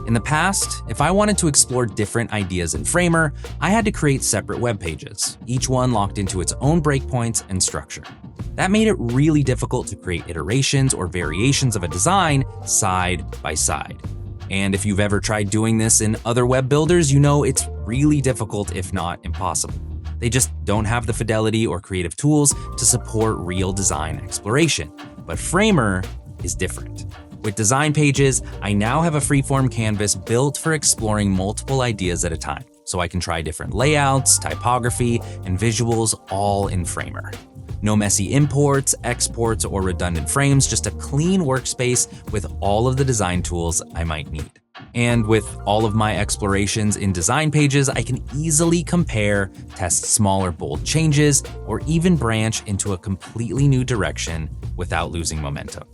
In the past, if I wanted to explore different ideas in Framer, I had to create separate web pages, each one locked into its own breakpoints and structure. That made it really difficult to create iterations or variations of a design side by side. And if you've ever tried doing this in other web builders, you know it's really difficult, if not impossible. They just don't have the fidelity or creative tools to support real design exploration. But Framer is different. With design pages, I now have a freeform canvas built for exploring multiple ideas at a time, so I can try different layouts, typography, and visuals all in Framer. No messy imports, exports, or redundant frames, just a clean workspace with all of the design tools I might need. And with all of my explorations in design pages, I can easily compare, test small or bold changes, or even branch into a completely new direction without losing momentum.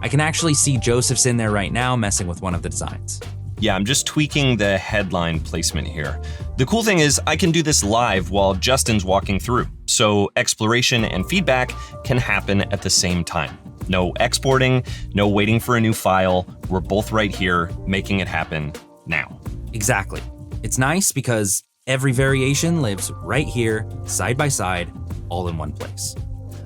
I can actually see Joseph's in there right now messing with one of the designs. Yeah, I'm just tweaking the headline placement here. The cool thing is I can do this live while Justin's walking through, so exploration and feedback can happen at the same time. No exporting, no waiting for a new file. We're both right here, making it happen now. Exactly. It's nice because every variation lives right here, side by side, all in one place.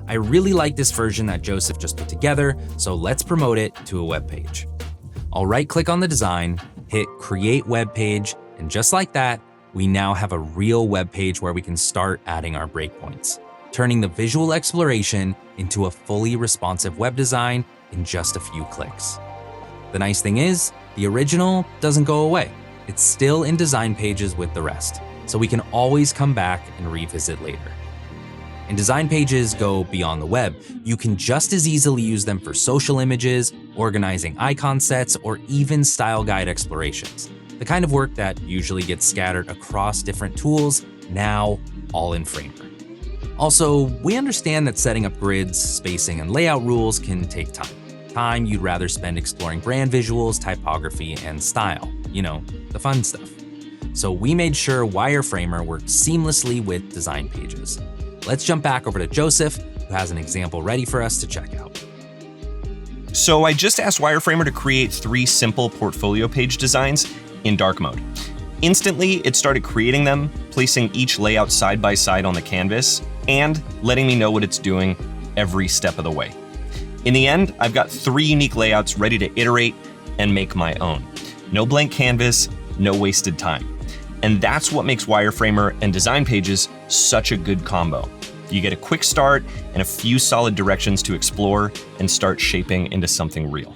I really like this version that Joseph just put together, so let's promote it to a web page. I'll right-click on the design, hit Create Web Page, and just like that, we now have a real web page where we can start adding our breakpoints, turning the visual exploration into a fully responsive web design in just a few clicks. The nice thing is, the original doesn't go away. It's still in design pages with the rest, so we can always come back and revisit later. And design pages go beyond the web. You can just as easily use them for social images, organizing icon sets, or even style guide explorations. The kind of work that usually gets scattered across different tools, now all in Framer. Also, we understand that setting up grids, spacing, and layout rules can take time. Time you'd rather spend exploring brand visuals, typography, and style. You know, the fun stuff. So we made sure Wireframer worked seamlessly with design pages. Let's jump back over to Joseph, who has an example ready for us to check out. So I just asked Wireframer to create 3 simple portfolio page designs in dark mode. Instantly, it started creating them, placing each layout side by side on the canvas, and letting me know what it's doing every step of the way. In the end, I've got 3 unique layouts ready to iterate and make my own. No blank canvas, no wasted time. And that's what makes Wireframer and design pages such a good combo. You get a quick start and a few solid directions to explore and start shaping into something real.